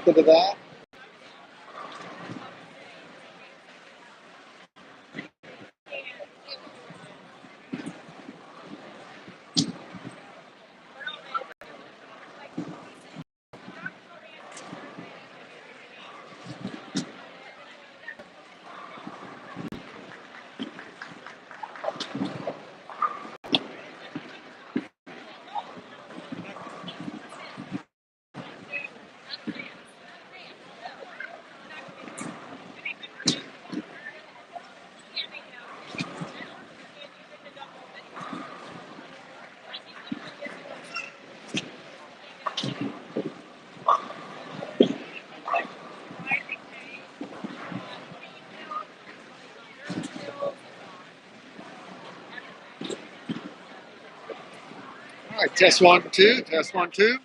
method of that. All right, test 1, 2, test 1, 2.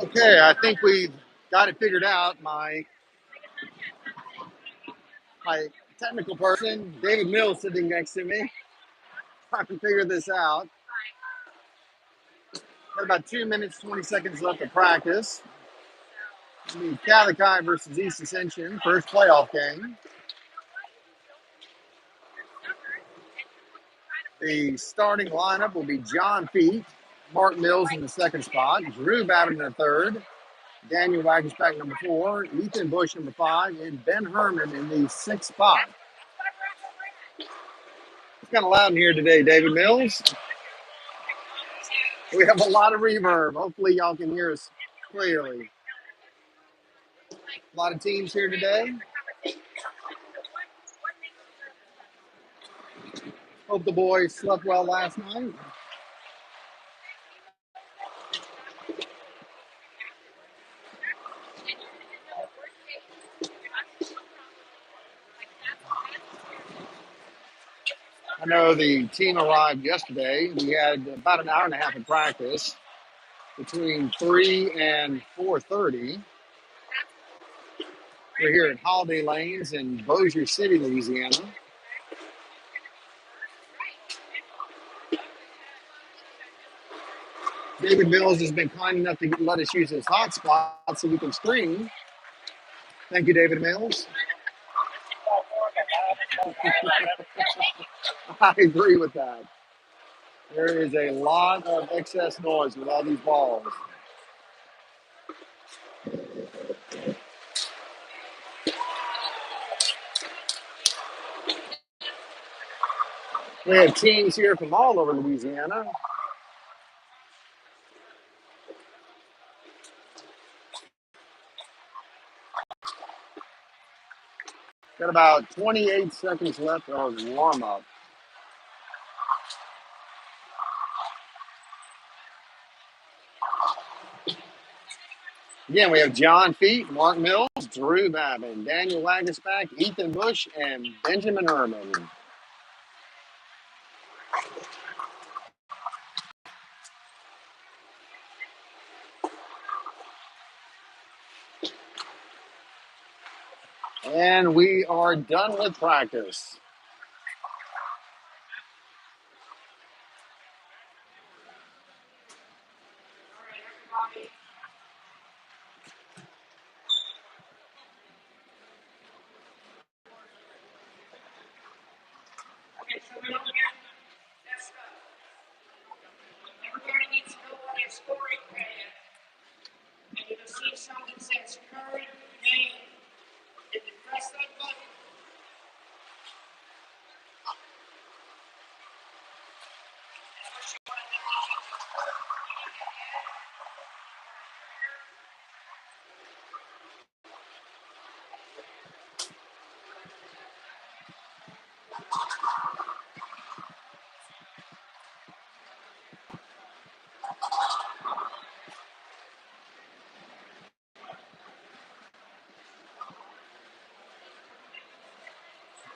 Okay, I think we've got it figured out. My technical person, David Mills, sitting next to me. I can figure this out. Got about 2 minutes, 20 seconds left of practice. The Calichi versus East Ascension, first playoff game. The starting lineup will be John Feet, Mark Mills in the second spot, Drew Babbitt in the third, Daniel Wagensback number 4, Ethan Bush number 5, and Ben Herman in the sixth spot. It's kind of loud in here today, David Mills. We have a lot of reverb. Hopefully y'all can hear us clearly. A lot of teams here today. Hope the boys slept well last night. I know the team arrived yesterday. We had about an hour and a half of practice between 3 and 4:30. We're here at Holiday Lanes in Bossier City, Louisiana. David Mills has been kind enough to let us use his hotspot so we can stream. Thank you, David Mills. I agree with that. There is a lot of excess noise with all these balls. We have teams here from all over Louisiana. Got about 28 seconds left of warm up. Again, we have John Feet, Mark Mills, Drew Babin, Daniel Wagensback, Ethan Bush, and Benjamin Herman. And we are done with practice. Everybody needs to go on their scoring pad, and you'll see something that says current game. If you press that button,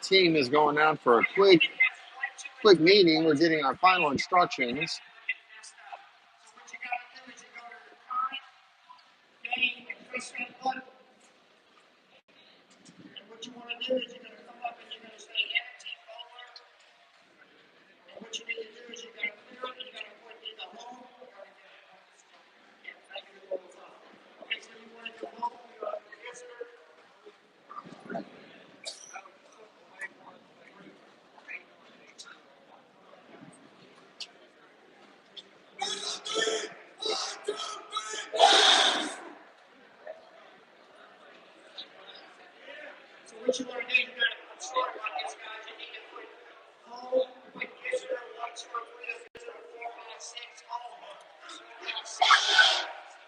Team is going out for a quick meeting. We're getting our final instructions. so what you gotta do is you go to the current game and press that button. what you want to do, you're going to put short on this, guys. You need to put home, put visitor, 1, 2, or 3, or visitor, 4, 5, 6, home.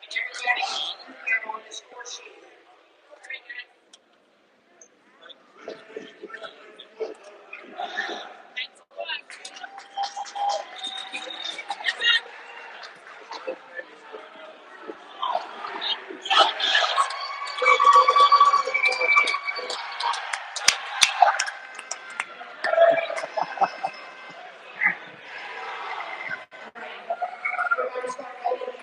And everybody screw that on the score sheet. Everybody start holding the point. I need ladies. 15, 18, I need 10 minutes. 15, 18. Everybody else can start holding.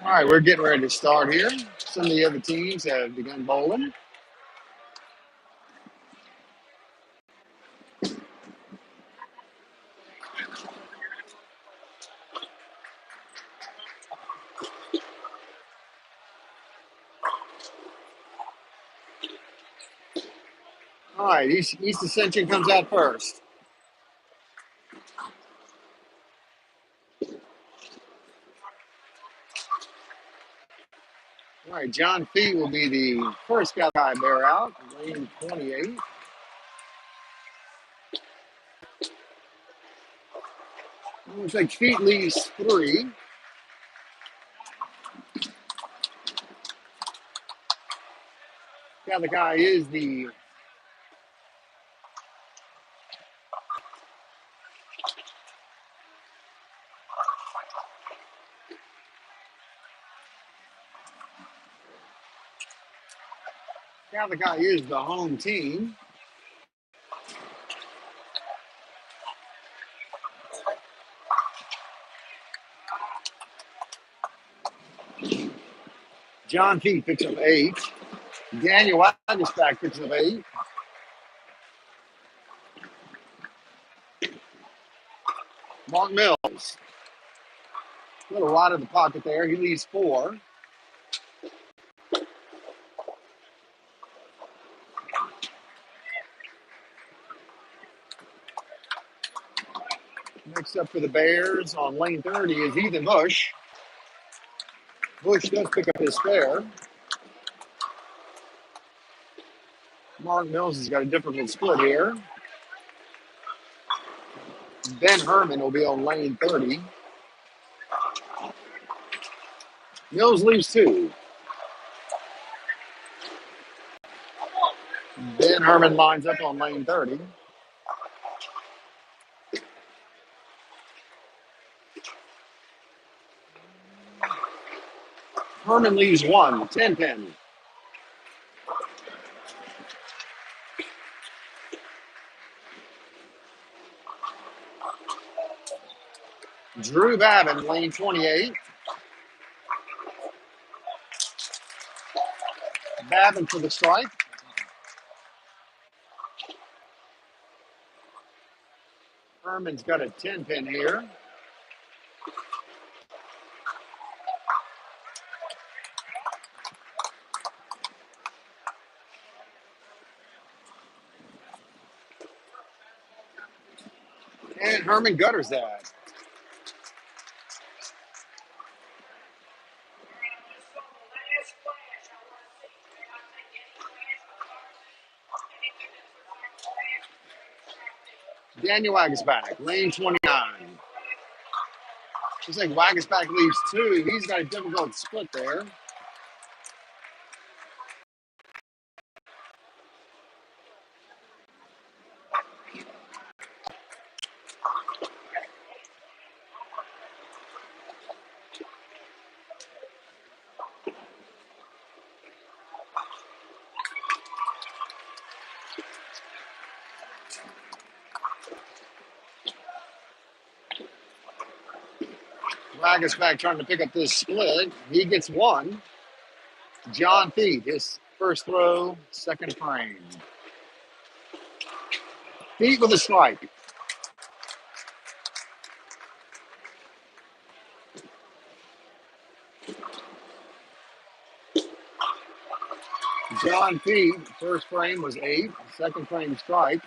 All right, we're getting ready to start here. Some of the other teams have begun bowling. All right, East Ascension comes out first. All right, John Fee will be the first guy bear out, lane 28. Looks like Feet leaves 3. The other guy is the home team. John Fee picks up 8. Daniel Wagenspach picks up 8. Mark Mills, a little wide of the pocket there. He leaves 4. Next up for the Bears on lane 30 is Ethan Bush. Bush does pick up his spare. Mark Mills has got a difficult split here. Ben Herman will be on lane 30. Mills leaves 2. Ben Herman lines up on lane 30. Herman leaves 1, 10 pin. Drew Babin, lane 28. Babin for the strike. Herman's got a 10 pin here. And Herman gutters that. Daniel Wagenspach, lane 29. Looks like Wagenspach leaves 2. He's got a difficult split there. Wagasback trying to pick up this split. He gets one. John Feet, his first throw, second frame. Feet with a strike. John Feet, first frame was 8, second frame strike.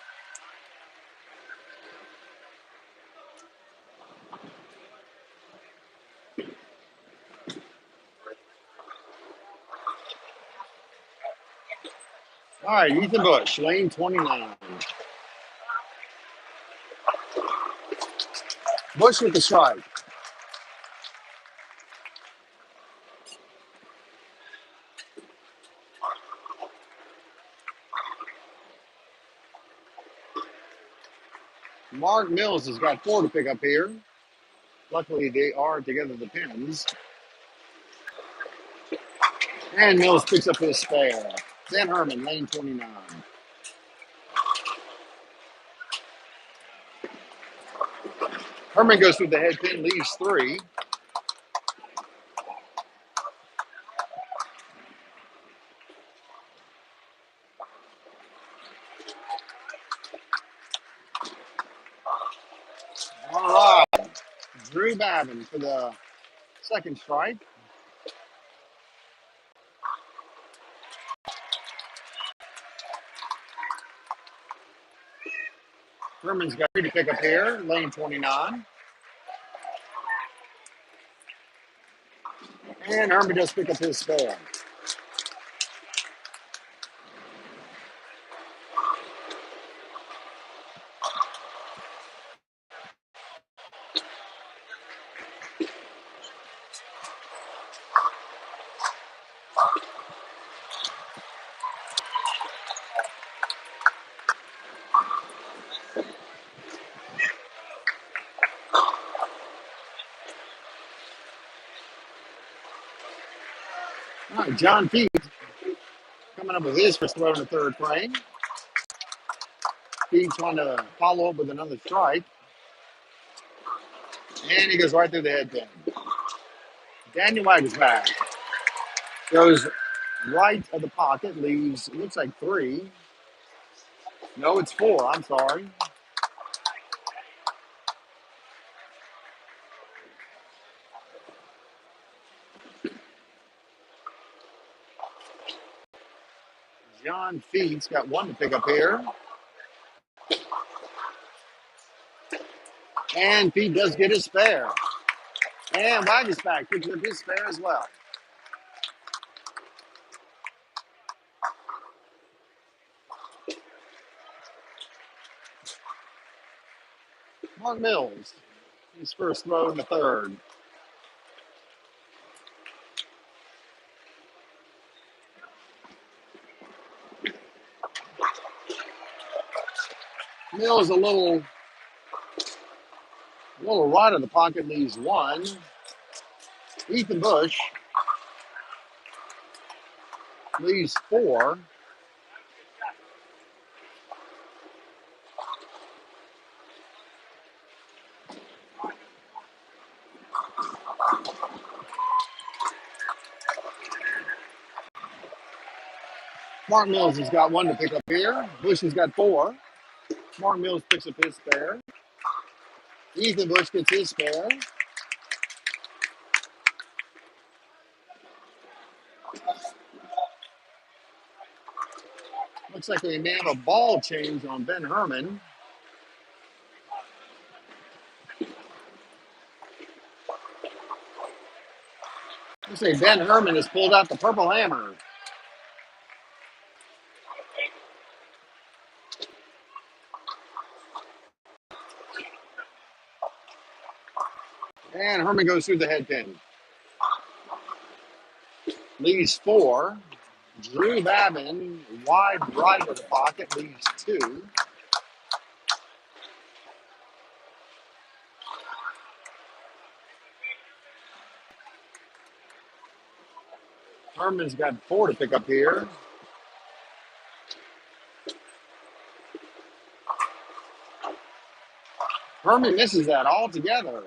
All right, Ethan Bush, lane 29. Bush with the strike. Mark Mills has got 4 to pick up here. Luckily, they are together the pins. And Mills picks up his spare. Ben Herman, lane 29. Herman goes through the head pin, leaves 3. All right. Drew Babin for the second strike. Herman's got 3 to pick up here, lane 29. And Herman does pick up his spare. All right, John Feet coming up with his first throw in the third frame. Feet trying to follow up with another strike. And he goes right through the head pin. Daniel Wagasback goes right of the pocket, leaves, it looks like 3. No, it's 4. I'm sorry. John Feet's got 1 to pick up here. And Feet does get his spare. And Wagasback picks up his spare as well. Mark Mills, his first throw in the third. Mills a little right of the pocket, leaves 1. Ethan Bush leaves 4. Mark Mills has got 1 to pick up here. Bush has got 4. Mark Mills picks up his spare. Ethan Bush gets his spare. Looks like they may have a ball change on Ben Herman. Looks like Ben Herman has pulled out the purple hammer. And Herman goes through the head pin. Leaves 4. Drew Babin, wide right of the pocket, leaves 2. Herman's got 4 to pick up here. Herman misses that altogether.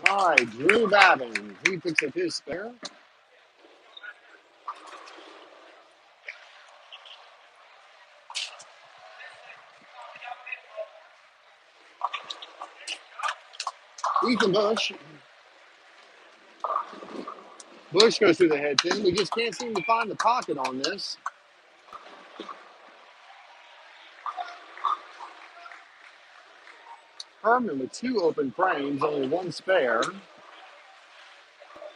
All right, Drew Babin. He picks up his spare. Ethan Bush. Bush goes through the head pin. We just can't seem to find the pocket on this. Herman with 2 open frames, only 1 spare.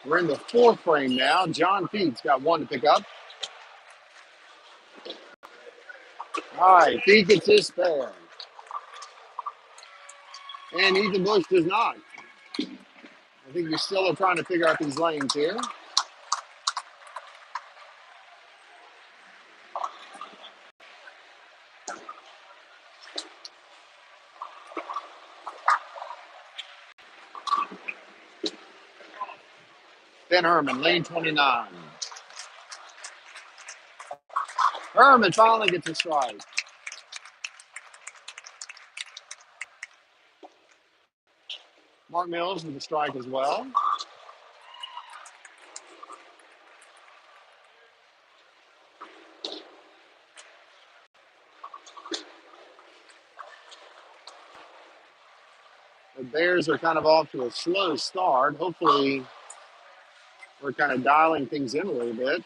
We're in the 4th frame now. John Pete's got 1 to pick up. All right, Pete gets his spare. And Ethan Bush does not. I think we still are trying to figure out these lanes here. Ben Herman, lane 29. Herman finally gets a strike. Mark Mills with a strike as well. The Bears are kind of off to a slow start. Hopefully, we're kind of dialing things in a little bit.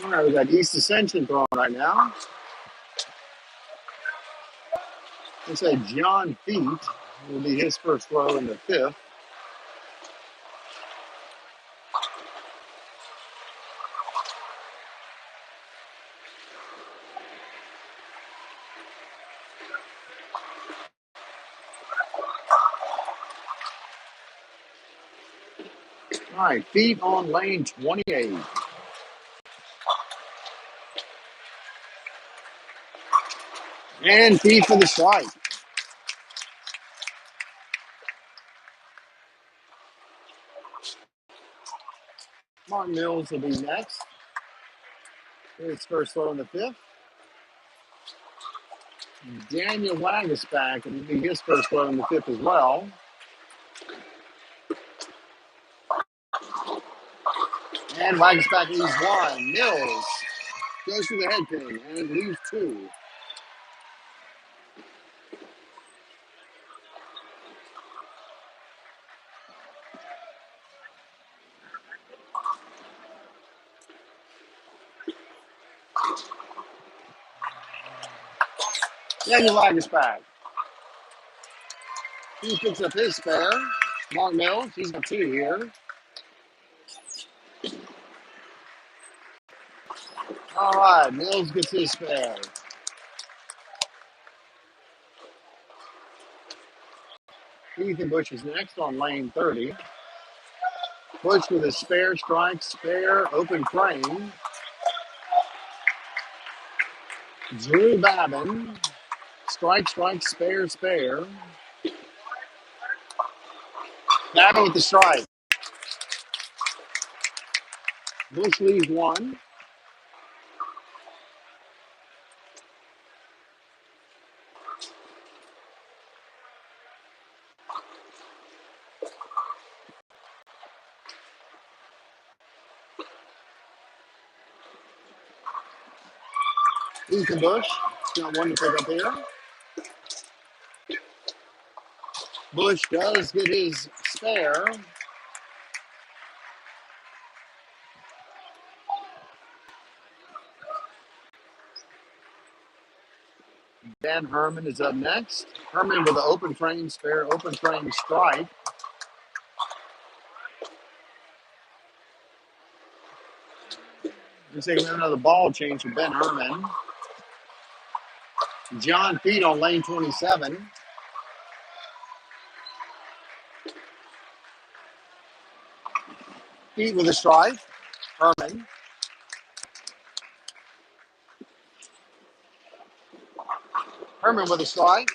All right, we got East Ascension throwing right now. Let's say John Feet will be his first throw in the 5th. All right, Feet on lane 28. And Feet for the strike. Martin Mills will be next. His first throw in the 5th. Daniel Wagisback will be his first throw in the 5th as well. And Wagisback leaves 1. Mills goes to the head pin and leaves 2. Daniel Wagisback. He picks up his spare. Mark Mills, he's got 2 here. All right, Mills gets his spare. Ethan Bush is next on lane 30. Bush with a spare strike, spare, open frame. Drew Babin, strike, strike, spare, spare. Babin with the strike. Bush leaves 1. Ethan Bush got one to pick up here. Bush does get his spare. Ben Herman is up next. Herman with an open frame spare, open frame strike. Looks like another ball change for Ben Herman. John Feet on lane 27. Feet with a strike. Herman. Herman with a strike.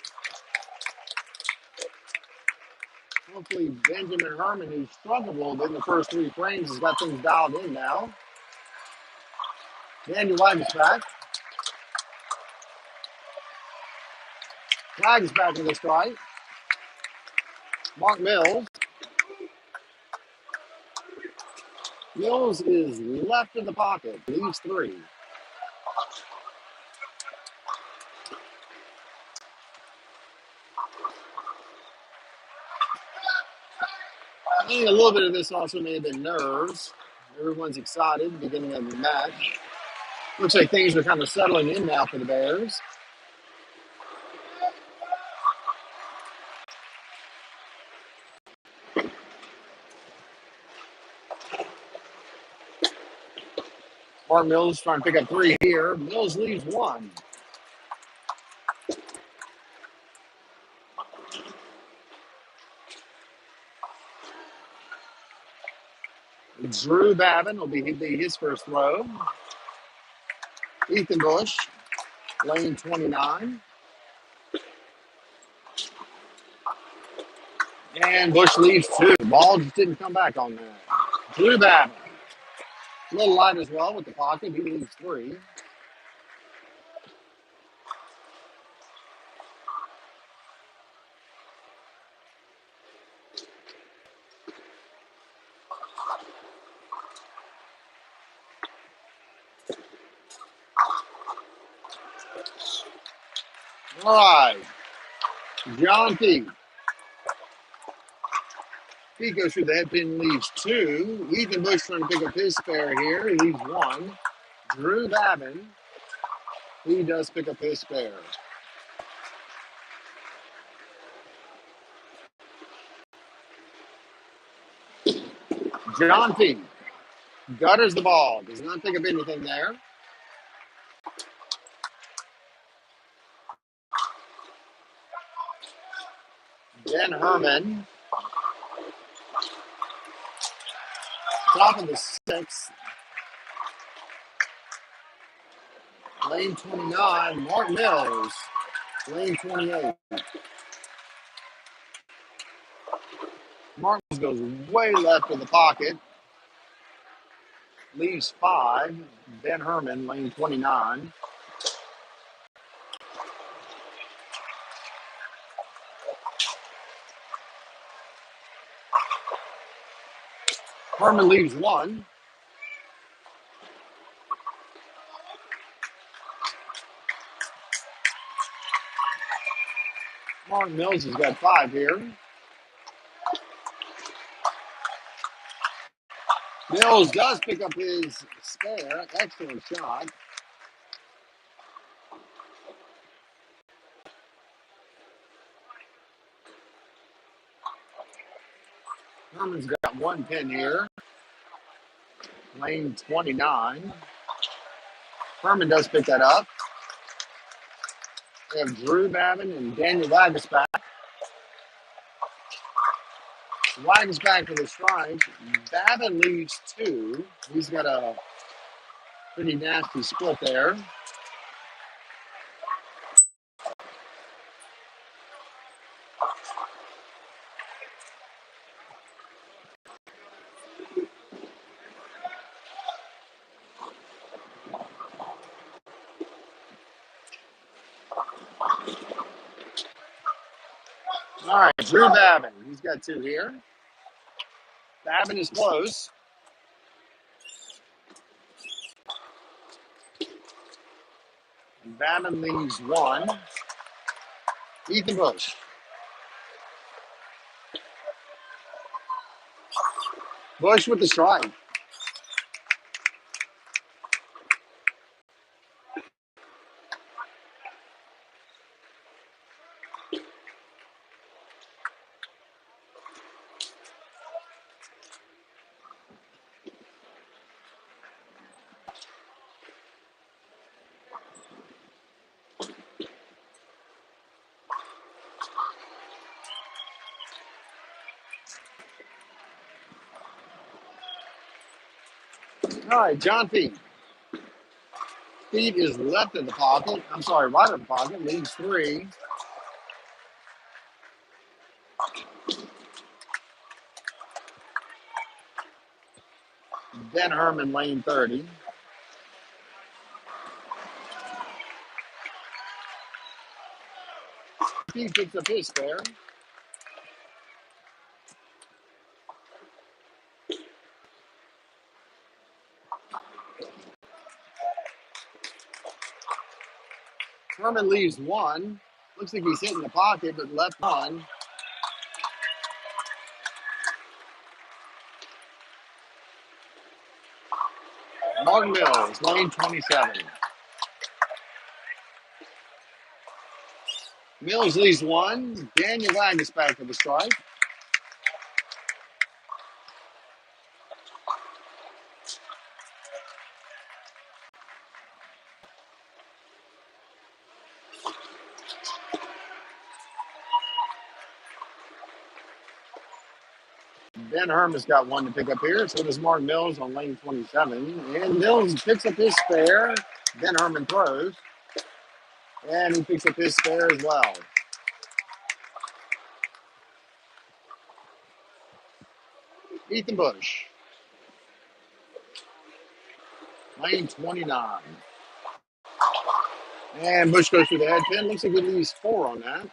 Hopefully Benjamin Herman, who struggled a little bit in the first three frames, has got things dialed in now. Daniel Wagner's back. Wagner's back with a strike. Mark Mills. Mills is left in the pocket. Leaves three. I think a little bit of this also may have been nerves. Everyone's excited, beginning of the match. Looks like things are kind of settling in now for the Bears. Mark Mills trying to pick up three here. Mills leaves one. Drew Babin will be his first throw. Ethan Bush, lane 29. And Bush leaves two. Ball just didn't come back on that. Drew Babin, a little light as well with the pocket. He leaves three. All right. John P. He goes through the head pin, leaves two. Ethan Bush trying to pick up his spare here. He leaves one. Drew Babin, he does pick up his spare. John P. gutters the ball. Does not pick up anything there. Ben Herman, top of the sixth. Lane 29, Mark Mills. Lane 28. Mark Mills goes way left in the pocket. Leaves five. Ben Herman, lane 29. Herman leaves one. Mark Mills has got five here. Mills does pick up his spare. Excellent shot. Herman's got one pin here. Lane 29. Herman does pick that up. We have Drew Babin and Daniel Wagner's back. Wagner's back for the strike. Babin leaves two. He's got a pretty nasty split there. All right, Drew Babin. He's got two here. Babin is close. Babin leaves one. Ethan Bush. Bush with the strike. All right, John Feet. Feet is left of the pocket. I'm sorry, right of the pocket. Leaves three. Ben Herman, lane 30. Feet picks up his spare. Herman leaves one. Looks like he's hitting the pocket, but left one. Martin Mills, lane 27. Mills leaves one. Daniel Wagner's back for the strike. Ben Herman's got one to pick up here. So does Martin Mills on lane 27. And Mills picks up his spare. Ben Herman throws. And he picks up his spare as well. Ethan Bush, lane 29. And Bush goes through the head pin. Looks like he leaves four on that.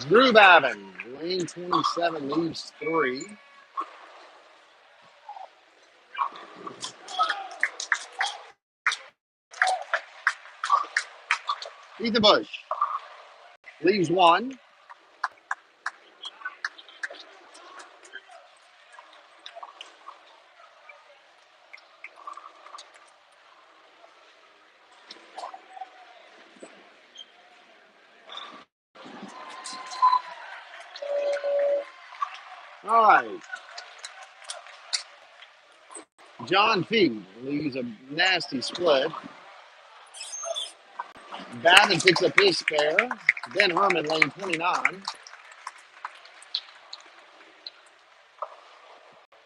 Drew Babin, lane 27, leaves three. Ethan Bush leaves one. All right. John Feed leaves a nasty split. Babin picks up his spare. Ben Herman, lane 29.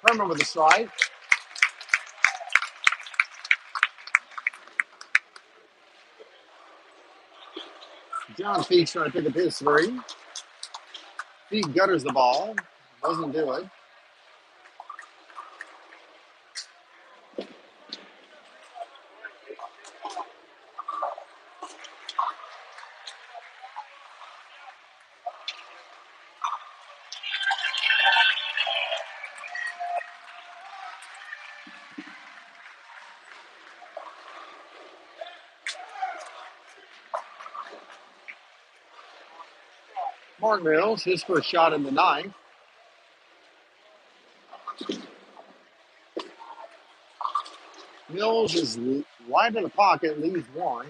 Herman with a strike. John Feed's trying to pick up his three. Feed gutters the ball. Doesn't do it. Mark Mills, his first shot in the ninth. Mills is wide in the pocket, leaves one.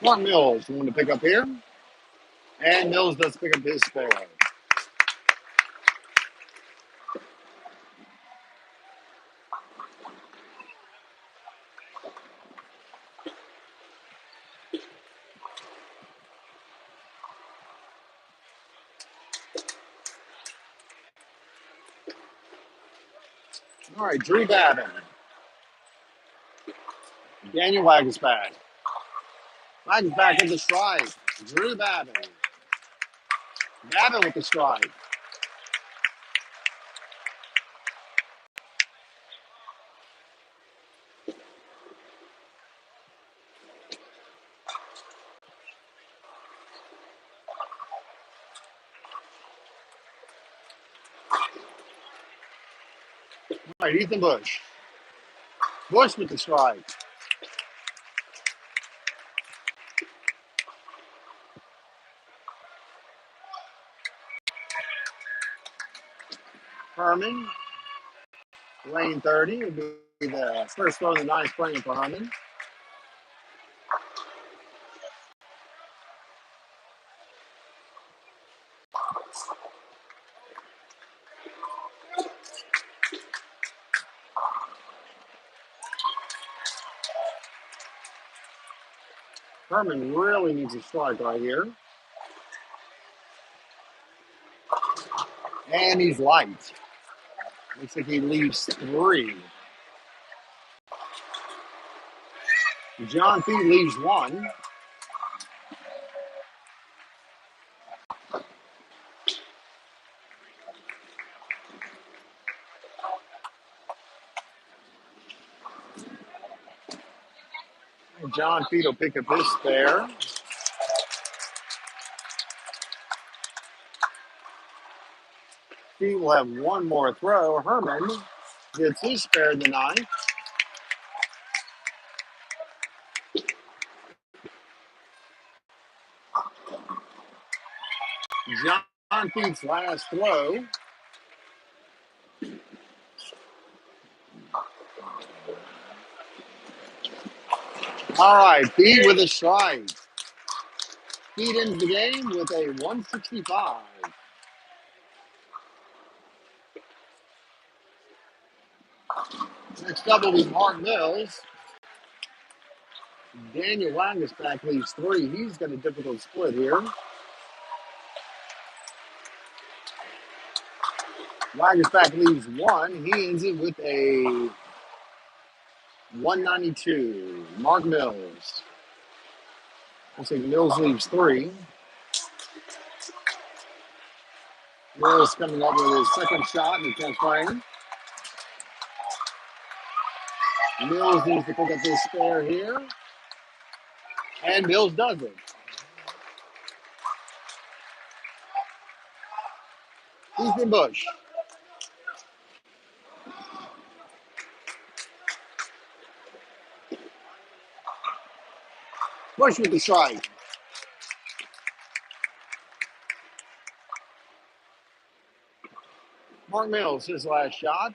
Mark Mills, the one to pick up here. And Mills does pick up his spare. All right, Drew Babin. Daniel Wagensback. Wagensback with the strike. Drew Babin. Babin with the strike. All right, Ethan Bush. Bush with the strike. Herman. Lane 30 would be the first throw of the ninth frame for Herman. Herman really needs a strike right here. And he's light. Looks like he leaves 3. John Fee leaves 1. John Fee will pick up his spare. Fee will have one more throw. Herman gets his spare in the ninth. John Fee's last throw. All right, Fee with a strike. Fee ends the game with a 165. Next up will be Mark Mills. Daniel Wagensback leaves 3. He's got a difficult split here. Wagensback leaves 1. He ends it with a 192. Mark Mills. Looks like Mills leaves 3. Mills coming up with his second shot in the 10th frame. Mills needs to pick up his spare here. And Mills does it. Ethan Bush. Bush with the strike. Mark Mills, his last shot.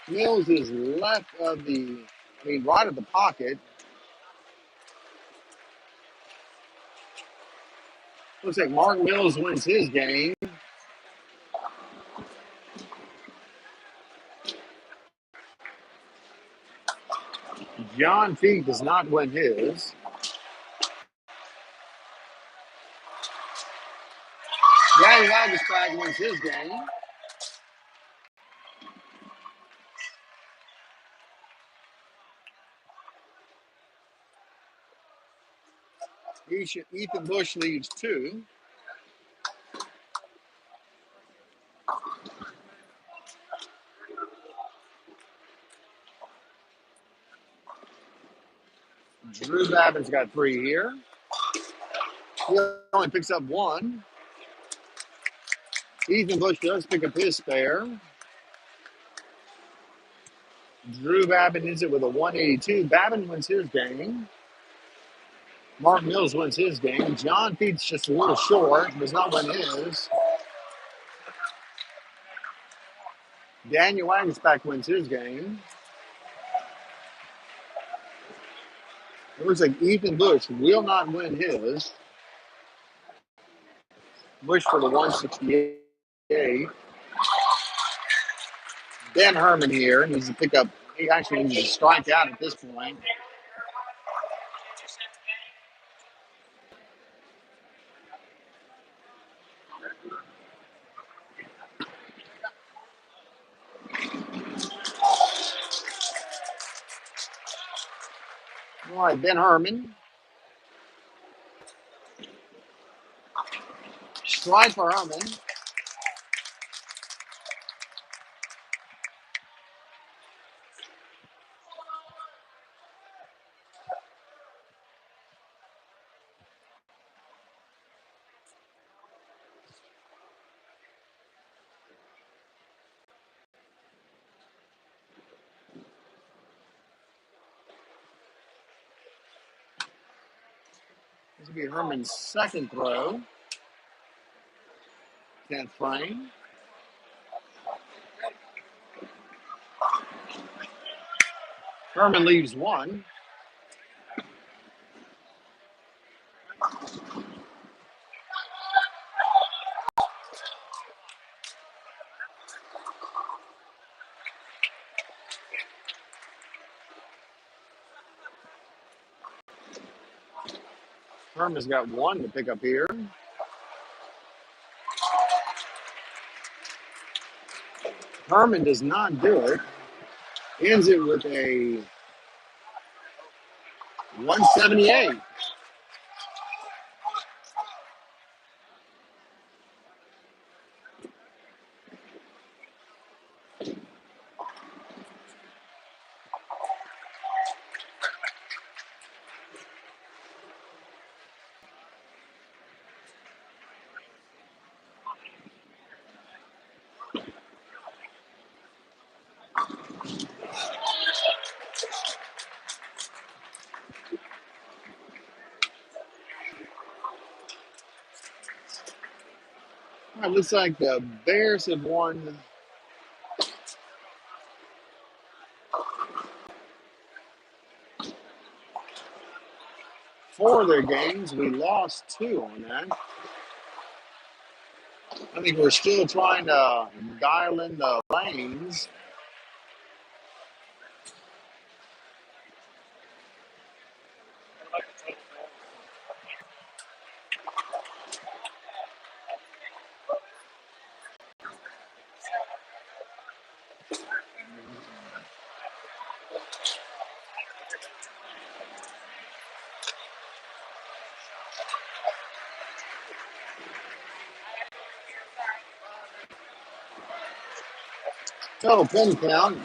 Mills is right of the pocket. Looks like Mark Mills wins his game. John Fee does not win his. Danny Wagensback wins his game. Ethan Bush leaves 2. Drew Babin's got 3 here. He only picks up 1. Ethan Bush does pick up his spare. Drew Babin ends it with a 182. Babin wins his game. Mark Mills wins his game. John Feet's just a little short, does not win his. Daniel Wagensback wins his game. It looks like Ethan Bush will not win his. Bush for the 168. Ben Herman here needs to pick up. He actually needs to strike out at this point. All right, Ben Herman. Strike for Herman. This will be Herman's second throw. 10th frame. Herman leaves one. Herman's got one to pick up here. Herman does not do it. Ends it with a 178. It looks like the Bears have won 4 of their games. We lost 2 on that. I think we're still trying to dial in the lanes. Total pin count.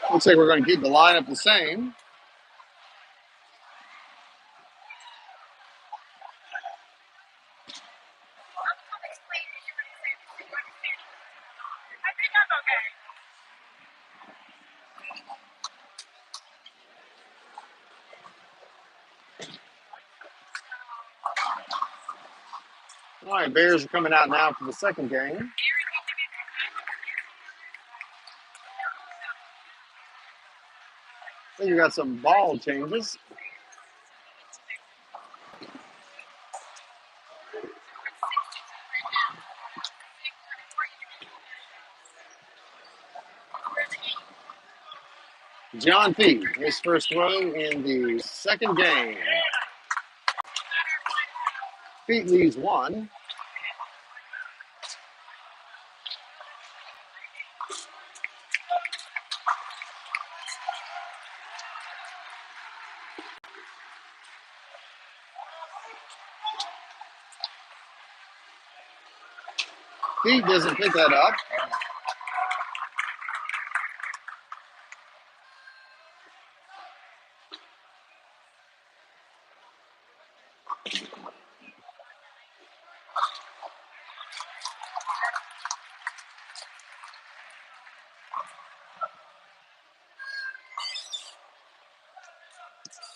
Looks like we're going to keep the lineup the same. All right, Bears are coming out now for the second game. I think you got some ball changes. John P., his first throw in the second game. Pete leaves one. Pete doesn't pick that up.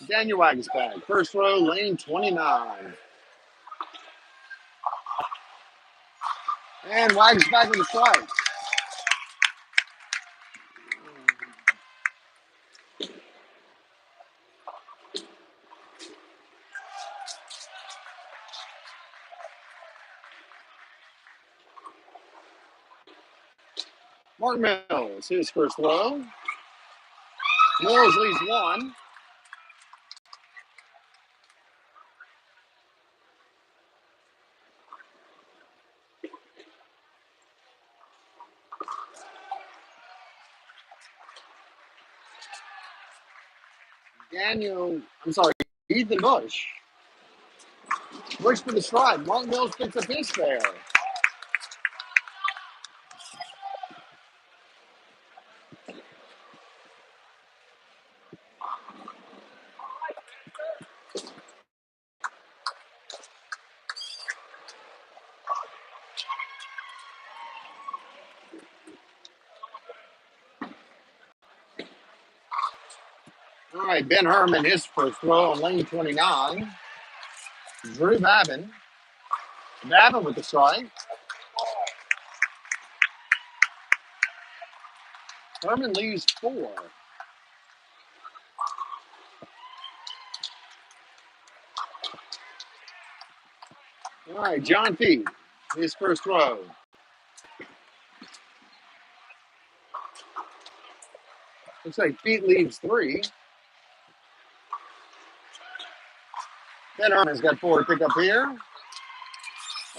Daniel Wagensback, first row, lane 29. And Wagner's back with the strike. Martin Mills, his first throw. Mills leads one. Ethan Bush. Bush for the strike. Martin Mills picks up his spare. All right, Ben Herman, his first throw on lane 29. Drew Babin. Babin with the strike. Herman leaves four. All right, John Feet, his first throw. Looks like Feet leaves three. Ben Herman's got four to pick up here.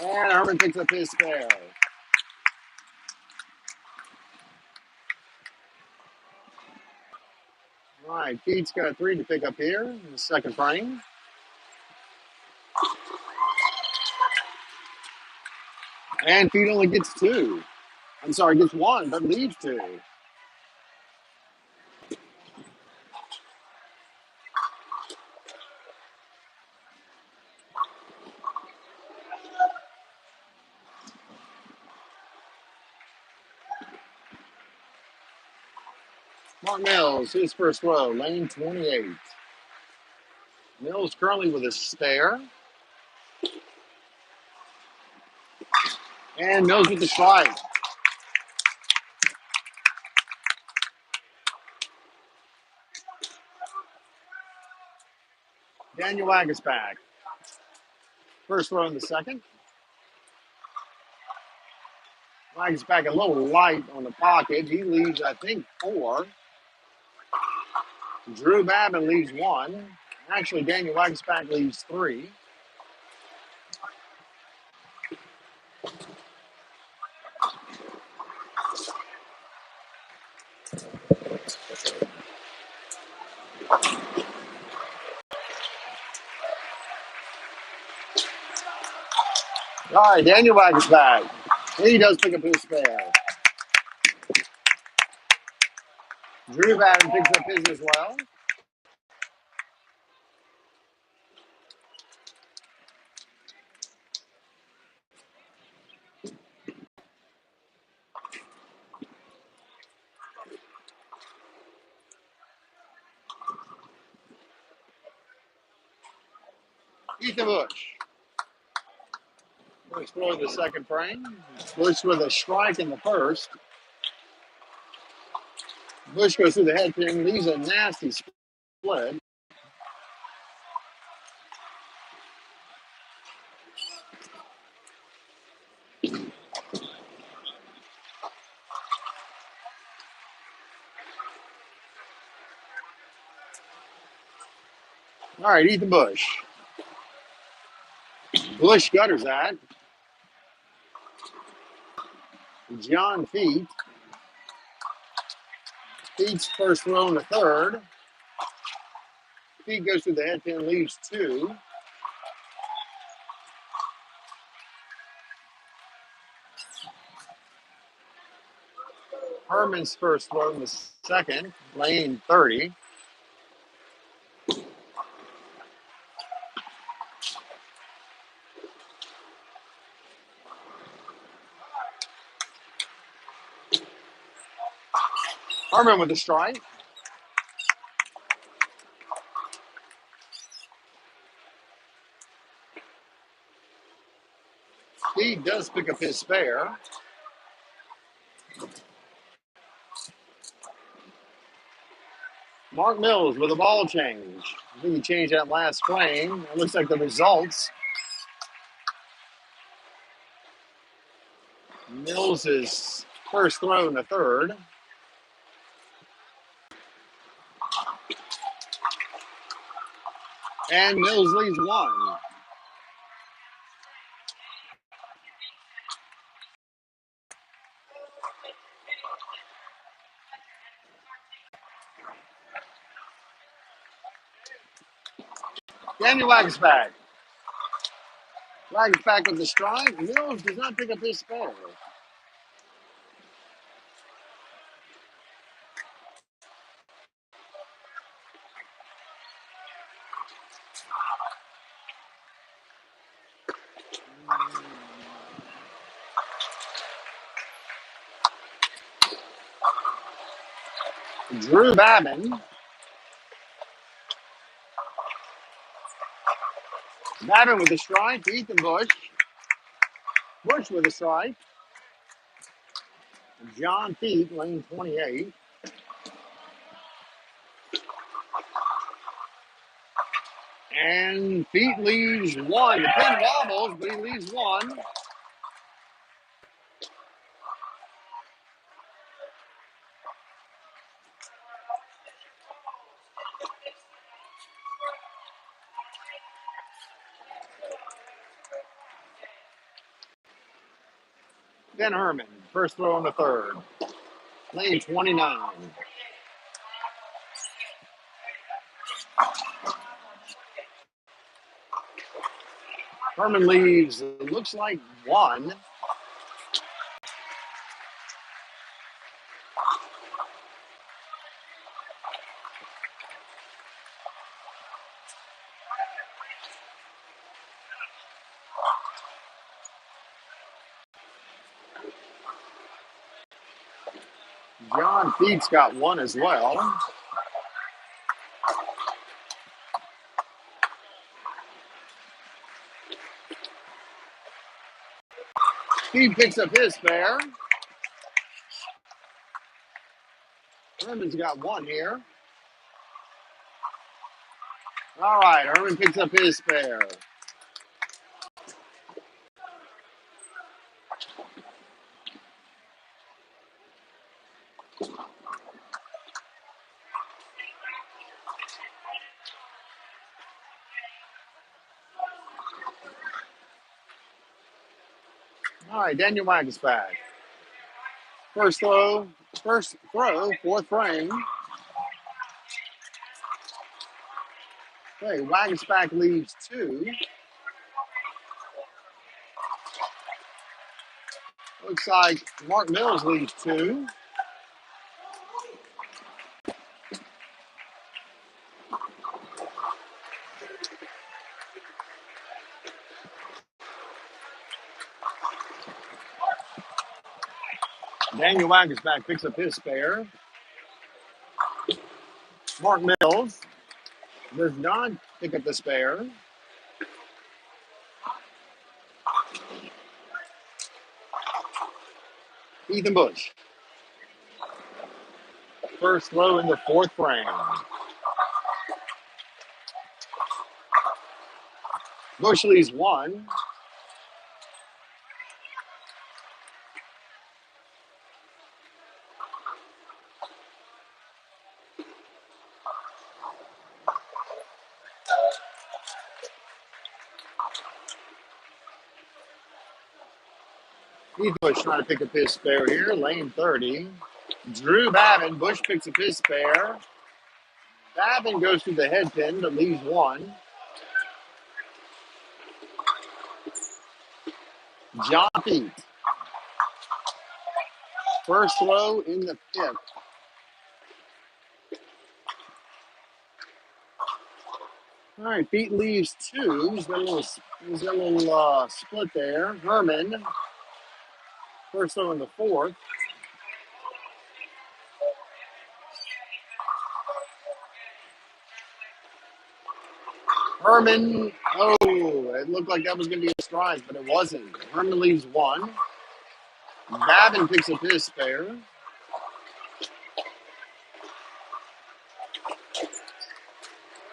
And Herman picks up his spare. All right, Feet's got three to pick up here in the second frame. And Feet only gets two. Gets one, but leaves two. Mark Mills, his first throw, lane 28. Mills currently with a spare. And Mills with the strike. Daniel Wagner's back. First throw in the second. Wagner's back a little light on the pocket. He leaves, I think, four. Drew Babin leaves one. Actually, Daniel Wagner's back leaves three. All right, Daniel Wagner's back. He does pick up his spare. Drew Babin picks up his as well. Ethan Bush. Bush throw the second frame. Bush with a strike in the first. Bush goes through the head pin, leaves a nasty split. All right, Ethan Bush. Bush gutters that. John Feet. Feet's first throw in the third. Feet goes through the head pin, leaves two. Herman's first throw in the second, lane 30. Herman with a strike. Feet does pick up his spare. Mark Mills with a ball change. I think he changed that last frame. It looks like the results. Mills' first throw in the third. And Mills leads one. Daniel Wagensback. Wagensback with the strike. Mills does not pick up his spare. Drew Babin. Babin with a strike. Ethan Bush. Bush with a strike. John Feet, lane 28. And Feet leaves one. The pin wobbles, but he leaves one. Ben Herman, first throw on the third. Lane 29. Herman leaves, it looks like one. John Feet's got one as well. Feet picks up his spare. Herman's got one here. All right, Herman picks up his spare. All right, Daniel Wagensback. First throw, fourth frame. Okay, Wagensback leads two. Looks like Mark Mills leads two. Daniel Wagensback picks up his spare. Mark Mills does not pick up the spare. Ethan Bush. First throw in the fourth frame. Bush leaves one. Ethan Bush trying to pick up his spare here, lane 30. Drew Babin, Bush picks up his spare. Babin goes through the head pin, but leaves one. John Feet. First throw in the fifth. All right, Feet leaves two. He's got a little split there. Herman. First throw in the fourth. Herman, oh, it looked like that was going to be a strike, but it wasn't. Herman leaves one. Babin picks up his spare.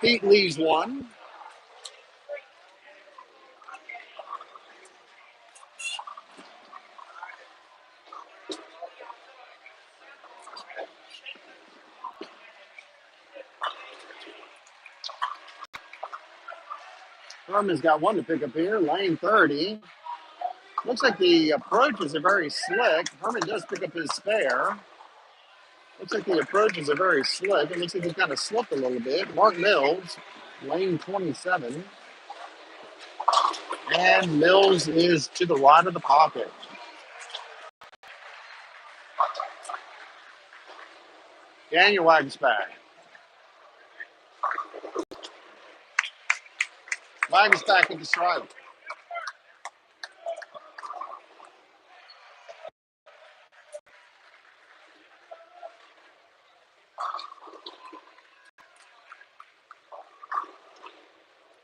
Pete leaves one. Herman's got one to pick up here. Lane 30. Looks like the approaches are very slick. Herman does pick up his spare. Looks like the approaches are very slick. It looks like he kind of slipped a little bit. Mark Mills, lane 27. And Mills is to the right of the pocket. Daniel Wagensback. Wagensback with the strike.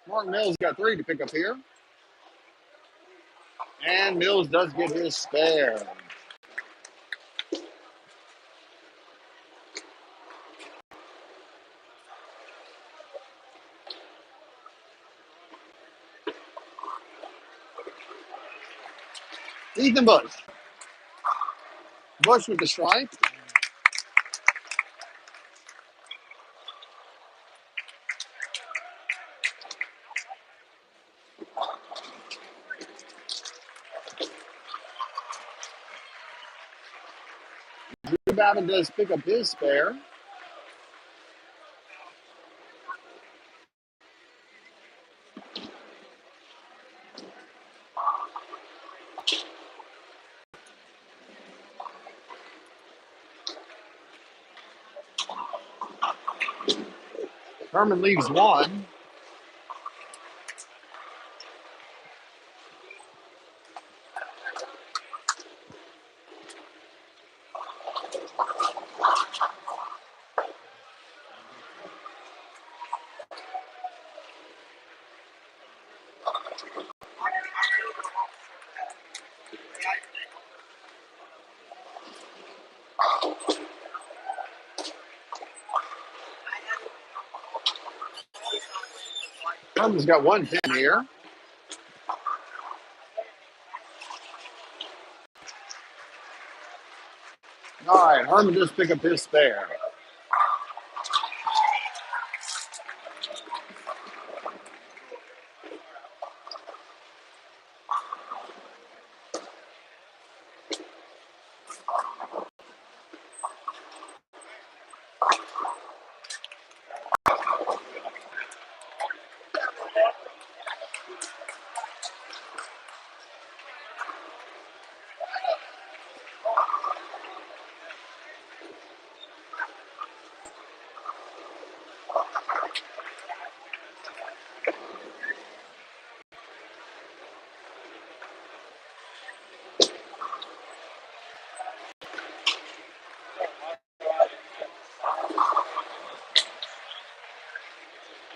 Mark Mills got three to pick up here. And Mills does get his spare. Ethan Bush. Bush with the strike. Drew Babin does pick up his spare. Herman leaves one. Herman's got one pin here. All right, Herman does pick up his spare.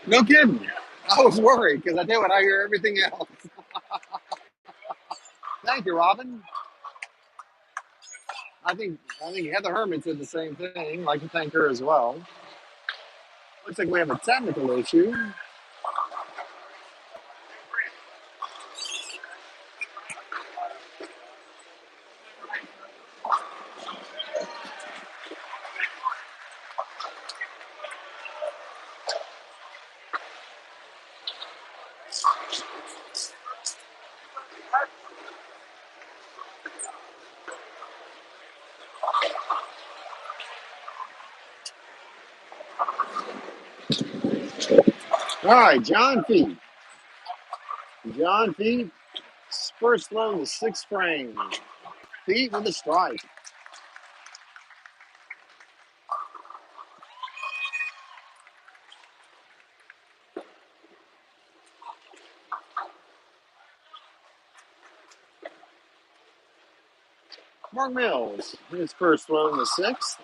No kidding. I was worried because I tell you what, I hear everything else. Thank you, Robin. I think Heather Herman said the same thing. I'd like to thank her as well. Looks like we have a technical issue. All right, John Feet. John Feet, first throw in the sixth frame. Feet with a strike. Mark Mills, his first throw in the sixth.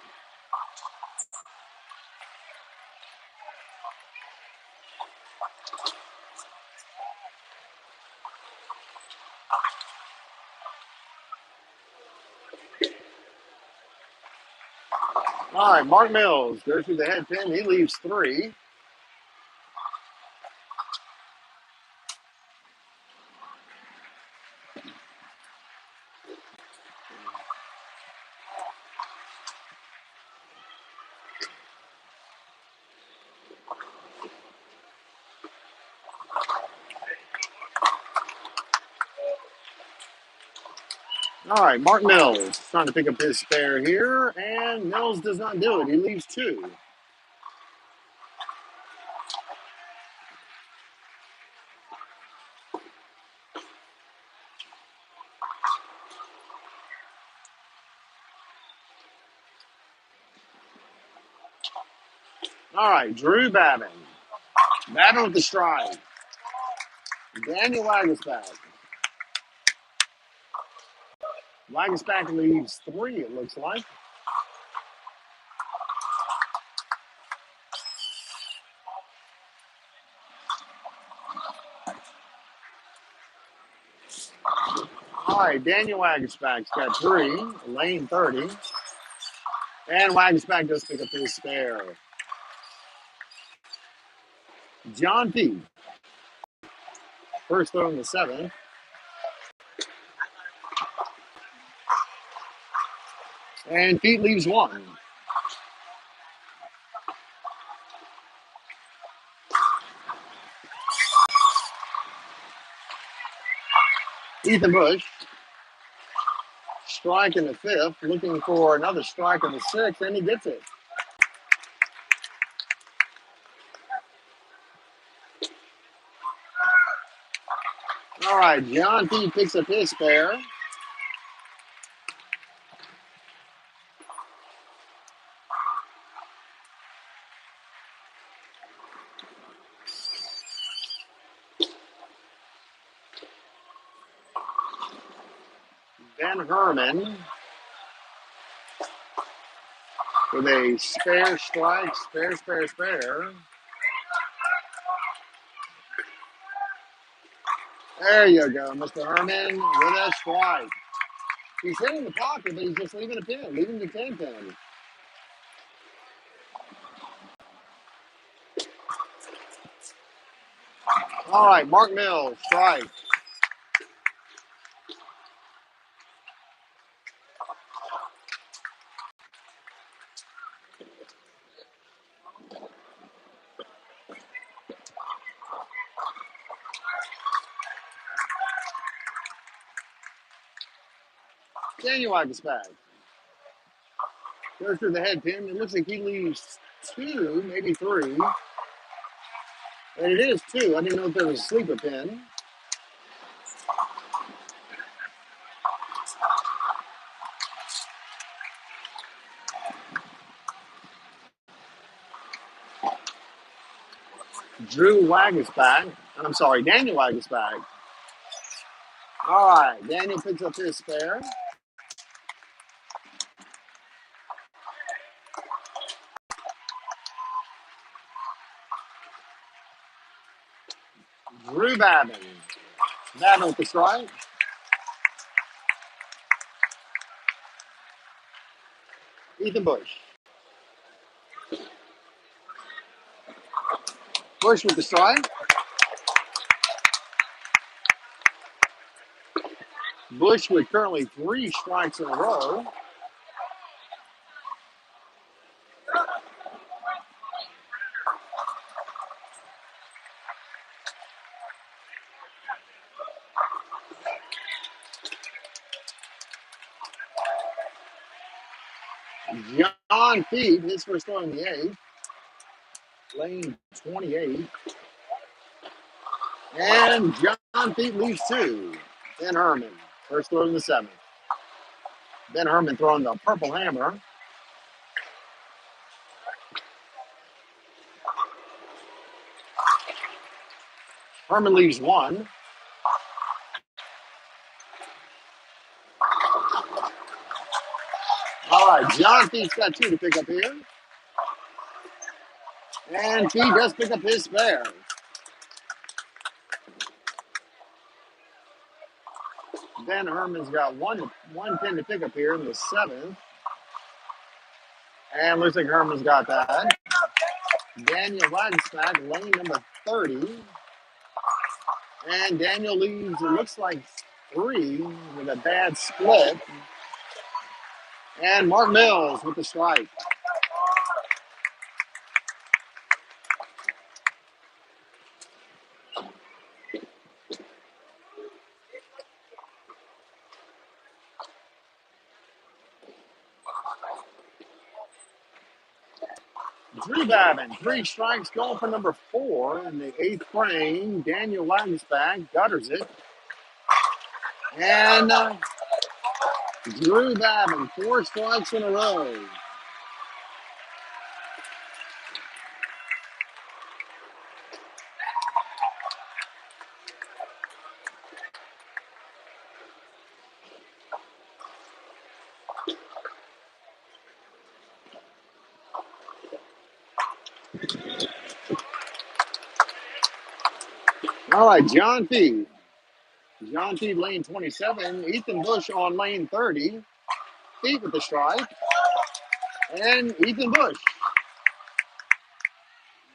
All right, Mark Mills goes through the head pin. He leaves 3. All right, Mark Mills trying to pick up his spare here, and Mills does not do it. He leaves 2. All right, Drew Babin. Babin with the strike. Daniel Wagerspack. Wagerspack leaves 3, it looks like. All right, Daniel Wagerspack's got 3, lane 30. And Wagerspack does pick up his spare. John P. First throw in the 7th. And Pete leaves 1. Ethan Bush, strike in the 5th, looking for another strike in the 6th, and he gets it. All right, John P. picks up his spare. Ben Herman with a spare strike, spare. There you go, Mr. Herman with a strike. He's hitting the pocket, but he's just leaving a pin, leaving the 10 pin. All right, Mark Mills, strike. Daniel Wagerspack goes through the head pin. It looks like he leaves 2, maybe 3. And it is 2. I didn't know if there was a sleeper pin. Daniel Wagerspack. All right, Daniel picks up his spare. Drew Babin. Babin with the strike. Ethan Bush. Bush with the strike. Bush with currently 3 strikes in a row. John Pete, his first throw in the 8th. Lane 28. And John Pete leaves 2. Ben Herman, first throw in the 7th. Ben Herman throwing the purple hammer. Herman leaves 1. All right, John Pete's got 2 to pick up here. And Pete does pick up his spare. Ben Herman's got one pin to pick up here in the 7th. And looks like Herman's got that. Daniel Wagensback, lane number 30. And Daniel leaves, it looks like 3 with a bad split. And Mark Mills with the strike. Drew Babin, 3 strikes, going for number 4 in the 8th frame. Daniel Wagensback gutters it. And Drew Babin, 4 strikes in a row. All right, John Feed. John Feed, lane 27. Ethan Bush on lane 30. Feed with the strike. And Ethan Bush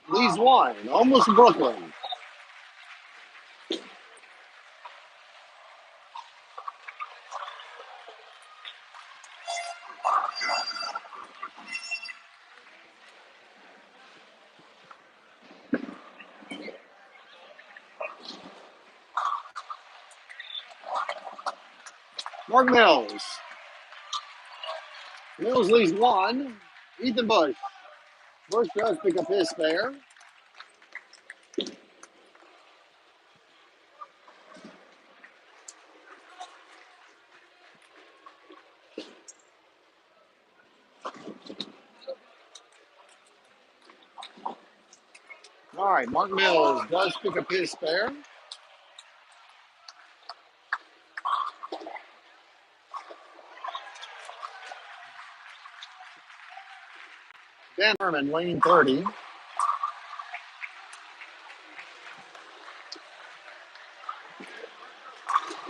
leads 1, almost Brooklyn. Mark Mills. Mills leads 1. Ethan Bush. Bush does pick up his spare. All right, Mark Mills does pick up his spare. Dan Herman, lane 30.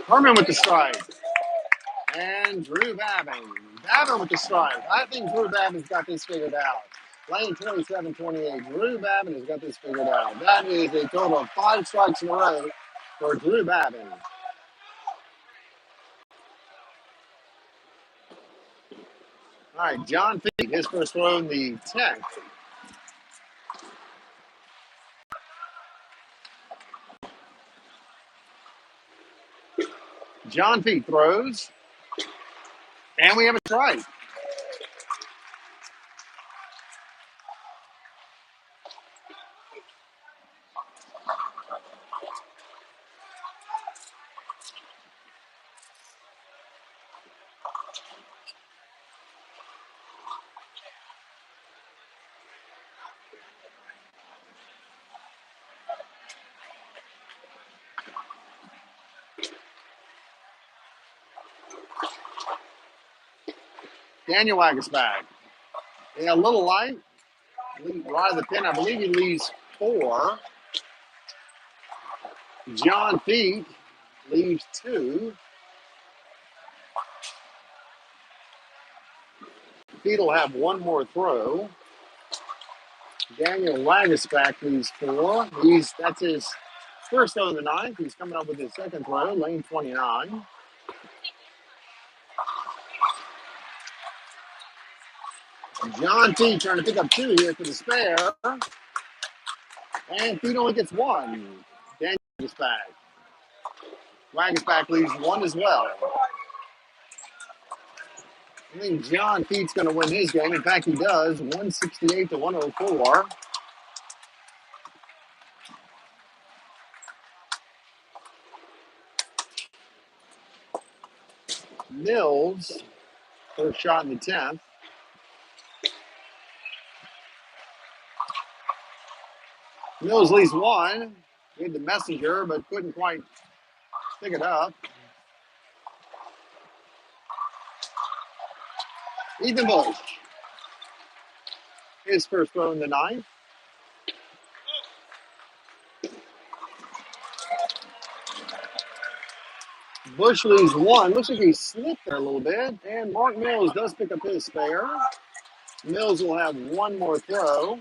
Herman with the strike. And Drew Babin. Babin with the strike. I think Drew Babin's got this figured out. Lane 27-28. Drew Babin has got this figured out. That is a total of 5 strikes in a row for Drew Babin. All right, John Feet, his first throw in the 10th. John Feet throws. And we have a strike. Daniel Wagensback. A little light. Right of the pin. I believe he leaves 4. John Feet leaves 2. Feet will have 1 more throw. Daniel Wagensback leaves 4. That's his first throw of the 9th. He's coming up with his second throw, lane 29. John Feet trying to pick up 2 here for the spare. And Feet only gets 1. Daniel Wagensback. Wagensback leaves 1 as well. I think John Feet's going to win his game. In fact, he does. 168-104. Mills, first shot in the 10th. Mills leads 1. Made the messenger, but couldn't quite pick it up. Ethan Bush. His first throw in the 9th. Bush leaves 1. Looks like he slipped there a little bit. And Mark Mills does pick up his spare. Mills will have one more throw.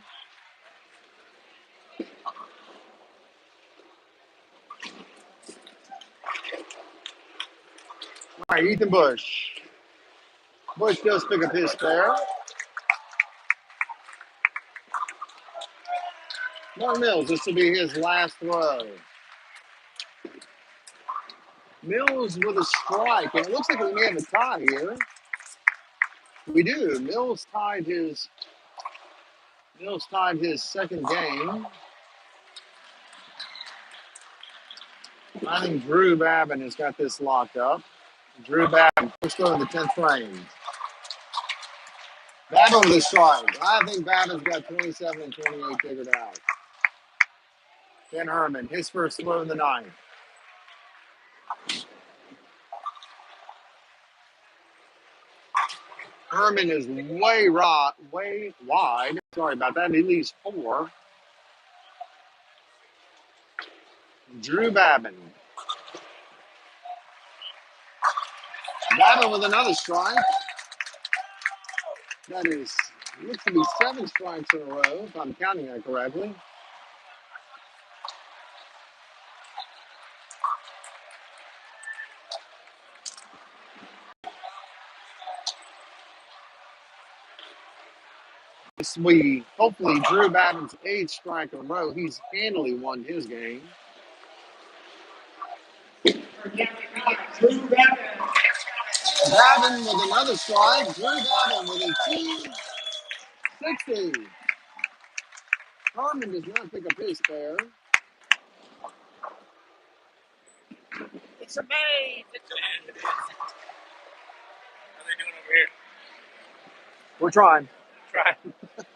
All right, Ethan Bush. Bush does pick up his spare. Mark Mills, this will be his last throw. Mills with a strike, and it looks like we may have a tie here. We do. Mills tied his second game. I think Drew Babin has got this locked up. Drew Babin, first throw in the 10th frame. Babin with a strike. I think Babin's got 27 and 28 figured out. Ben Herman, his first throw in the 9th. Herman is way wide. Sorry about that. He leaves 4. Drew Babin. Babin with another strike. That is, looks to be 7 strikes in a row, if I'm counting that correctly. Hopefully Drew Babin's 8th strike in a row. He's handily won his game. Drew Babin. Babin with another strike. Drew Babin with a 260. Herman does not pick up his spare. It's a maze. It's a maze. What are they doing over here? We're trying. Try.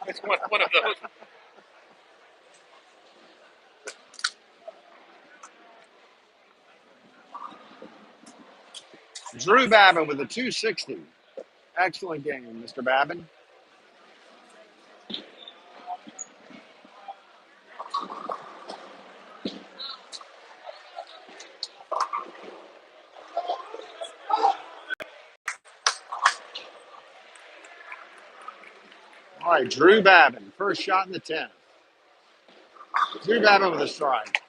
It's one of those. Drew Babin with a 260. Excellent game, Mr. Babin. All right, Drew Babin, first shot in the 10th. Drew Babin with a strike.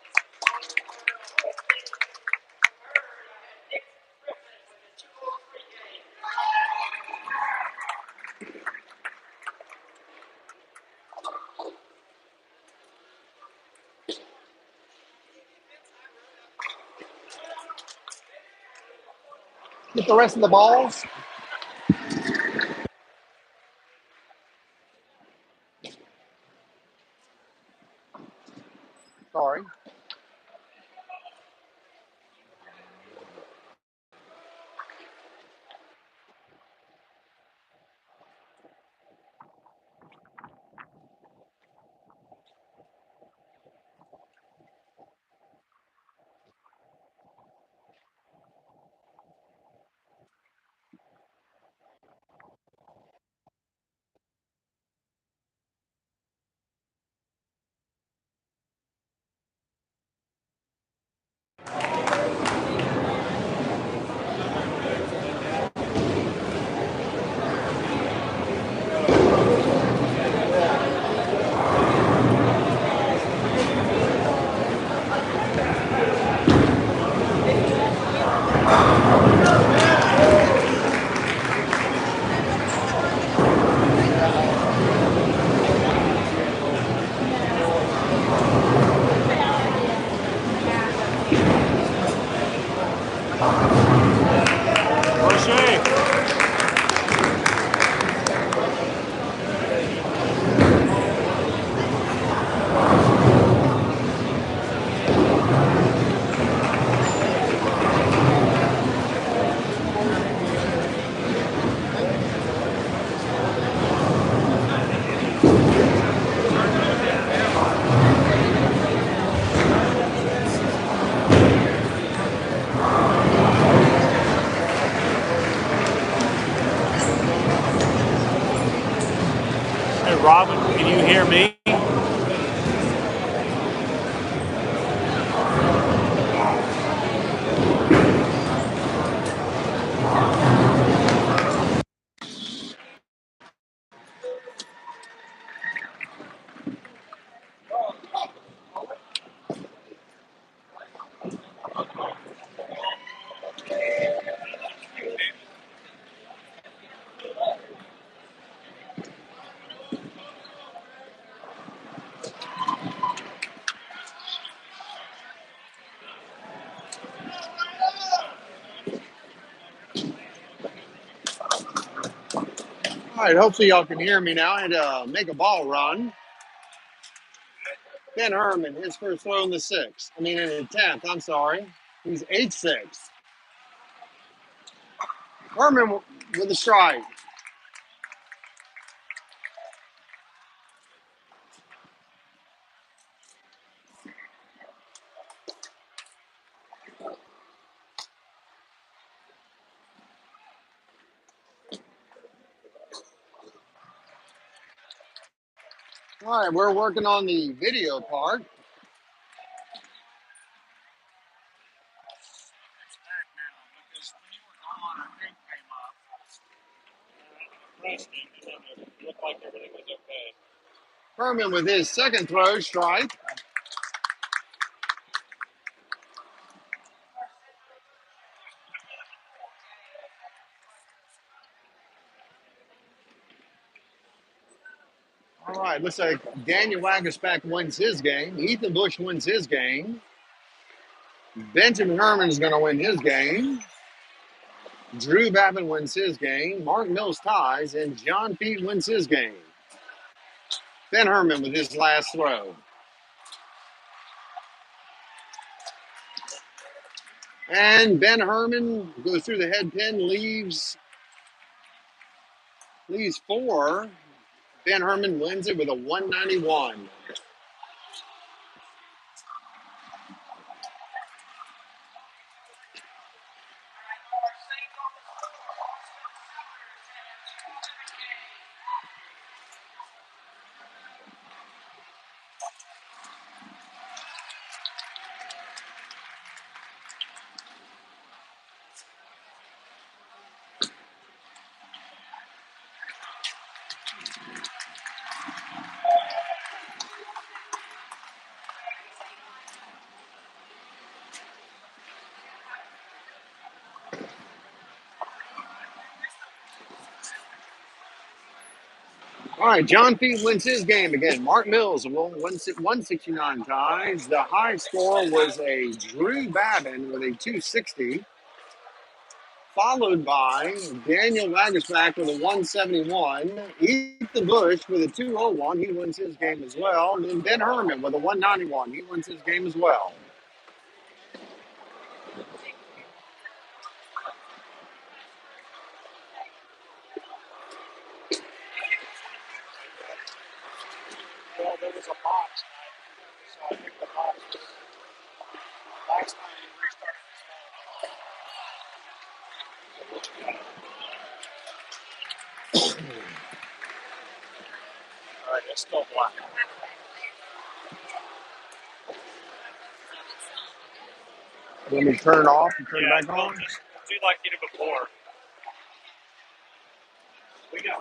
Get the rest of the balls. Sorry. All right, hopefully y'all can hear me now. I had to make a ball run. Ben Herman, his first throw in the sixth. I mean, in the 10th, I'm sorry. He's 8-6. Herman with a strike. All right, we're working on the video part. It looked like everything was okay. Herman with his second throw, strike. All right, looks like Daniel Wagerspack wins his game. Ethan Bush wins his game. Benjamin Herman is going to win his game. Drew Babin wins his game. Mark Mills ties, and John Pete wins his game. Ben Herman with his last throw. And Ben Herman goes through the head pin, leaves 4. Ben Herman wins it with a 191. All right, John Pete wins his game again. Mark Mills will 169 ties. The high score was a Drew Babin with a 260, followed by Daniel Wagerspack with a 171. Ethan Bush with a 201. He wins his game as well. And then Ben Herman with a 191. He wins his game as well. Well, there was a box, so I picked the box. Last time we restarted this. All right, it's still black. Let me turn it off and turn it back on. Just do like you did before. We got